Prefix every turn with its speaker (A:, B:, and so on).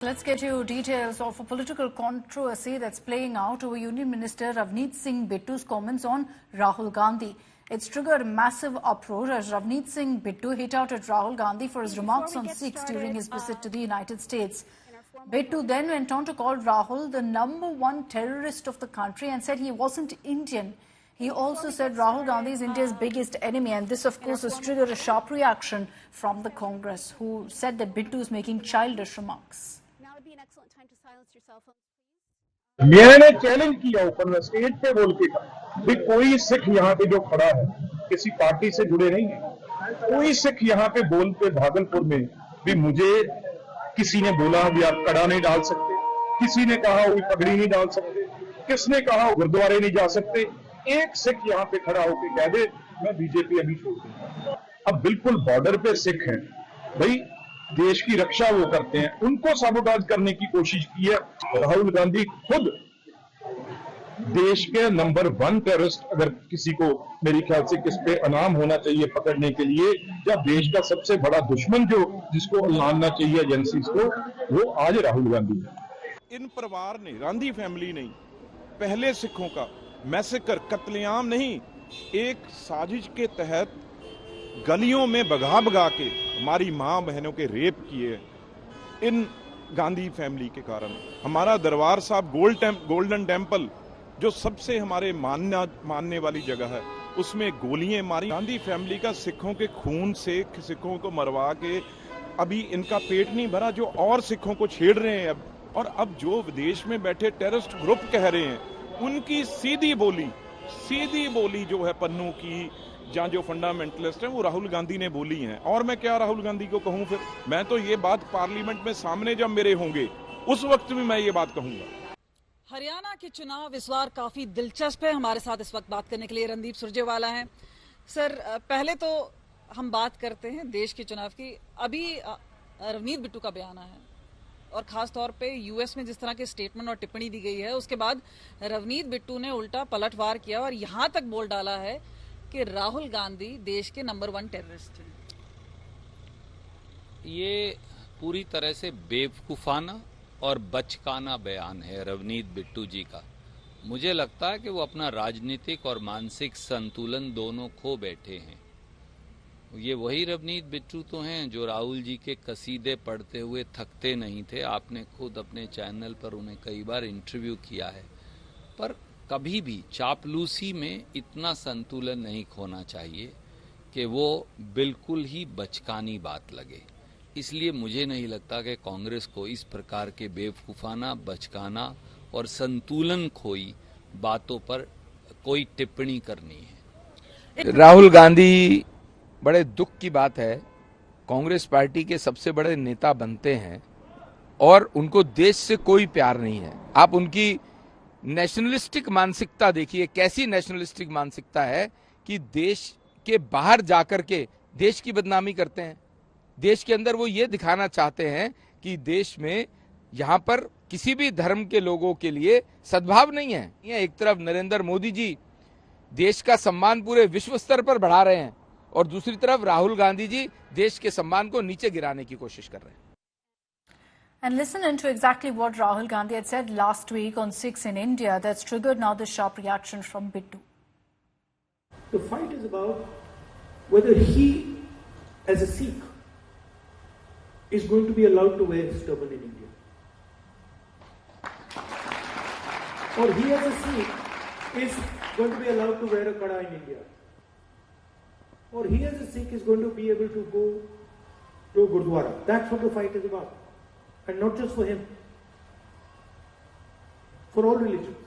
A: Let's get you details of a political controversy that's playing out over Union Minister Ravneet Singh Bittu's comments on Rahul Gandhi. It's triggered massive uproar as Ravneet Singh Bittu hit out at Rahul Gandhi for his remarks on Sikhs during his visit to the United States. Bittu then went on to call Rahul the #1 terrorist of the country and said he wasn't Indian. He also said Rahul Gandhi is India's biggest enemy, and this, of course, has triggered a sharp reaction from the Congress, who said that Bittu is making childish remarks.
B: मैंने challenge किया ऊपर में stage पे बोल के भी कोई सिख यहाँ पे जो खड़ा है किसी पार्टी से जुड़े नहीं है। कोई सिख यहाँ पे बोल पे भागलपुर में भी मुझे किसी ने बोला भी आप कड़ा नहीं डाल सकते, किसी ने कहा वो पगड़ी नहीं डाल सकते, किसने कहा गुरुद्वारे नहीं जा सकते। एक सिख यहाँ पे खड़ा होकर कह दे मैं बीजेपी अभी छोड़ दूंगा। अब बिल्कुल बॉर्डर पे सिख हैं भाई, देश की रक्षा वो करते हैं, उनको साबोटाज करने की कोशिश की है। राहुल गांधी खुद देश के #1 टेररिस्ट, अगर किसी को मेरे ख्याल से किस पे इनाम होना चाहिए पकड़ने के लिए, या देश का सबसे बड़ा दुश्मन जो जिसको लानना चाहिए एजेंसीज को, वो आज राहुल गांधी है।
C: इन परिवार ने, गांधी फैमिली ने पहले सिखों का मैसेकर, कत्लेआम नहीं, एक साजिश के तहत गलियों में भगा भगा के हमारी मां बहनों के रेप किए। इन गांधी फैमिली के कारण हमारा दरबार साहब गोल्डन टेम्पल, जो सबसे हमारे मानने वाली जगह है, उसमें गोलियां मारी। गांधी फैमिली का सिखों के खून से सिखों को मरवा के अभी इनका पेट नहीं भरा, जो और सिखों को छेड़ रहे हैं अब। और अब जो विदेश में बैठे टेररिस्ट ग्रुप कह रहे हैं, उनकी सीधी बोली जो है पन्नू की, जहां जो फंडामेंटलिस्ट हैं वो राहुल गांधी ने बोली हैं। और मैं क्या राहुल गांधी को कहूं, फिर मैं तो ये बात पार्लियामेंट में सामने जब मेरे होंगे उस वक्त भी मैं ये बात कहूंगा।
D: हरियाणा के चुनाव इस बार काफी दिलचस्प है। हमारे साथ इस वक्त बात करने के लिए रणदीप सुरजेवाला हैं। सर, पहले तो हम बात करते हैं देश के चुनाव की। अभी रवनीत बिट्टू का बयान है, और खास तौर पे यूएस में जिस तरह के स्टेटमेंट और टिप्पणी दी गई है, उसके बाद रवनीत बिट्टू ने उल्टा पलटवार किया और यहां तक बोल डाला है कि राहुल गांधी देश के #1 टेररिस्ट हैं।
E: ये पूरी तरह से बेवकूफाना और बचकाना बयान है रवनीत बिट्टू जी का। मुझे लगता है कि वो अपना राजनीतिक और मानसिक संतुलन दोनों खो बैठे हैं। ये वही रवनीत बिट्टू तो हैं जो राहुल जी के कसीदे पढ़ते हुए थकते नहीं थे। आपने खुद अपने चैनल पर उन्हें कई बार इंटरव्यू किया है। पर कभी भी चापलूसी में इतना संतुलन नहीं खोना चाहिए कि वो बिल्कुल ही बचकानी बात लगे। इसलिए मुझे नहीं लगता कि कांग्रेस को इस प्रकार के बेवकूफाना, बचकाना और संतुलन खोई बातों पर कोई टिप्पणी करनी है।
F: राहुल गांधी, बड़े दुख की बात है, कांग्रेस पार्टी के सबसे बड़े नेता बनते हैं और उनको देश से कोई प्यार नहीं है। आप उनकी नेशनलिस्टिक मानसिकता देखिए, कैसी नेशनलिस्टिक मानसिकता है कि देश के बाहर जाकर के देश की बदनामी करते हैं। देश के अंदर वो ये दिखाना चाहते हैं कि देश में यहाँ पर किसी भी धर्म के लोगों के लिए सद्भाव नहीं है। एक तरफ नरेंद्र मोदी जी देश का सम्मान पूरे विश्व स्तर पर बढ़ा रहे हैं, और दूसरी तरफ राहुल गांधी जी देश के सम्मान को नीचे गिराने की कोशिश कर रहे हैं।
A: And listen into exactly what Rahul Gandhi had said last week on Sikhs in India that's triggered now this sharp reaction from Bittu.
G: The fight is about whether he, as a Sikh, is going to be allowed to wear his turban in India. Or he, as a Sikh, is going to be allowed to wear a kada in India. Or he, as a Sikh, is going to be able to go to Gurdwara. That's what the fight is about. And not just for him, for all religions.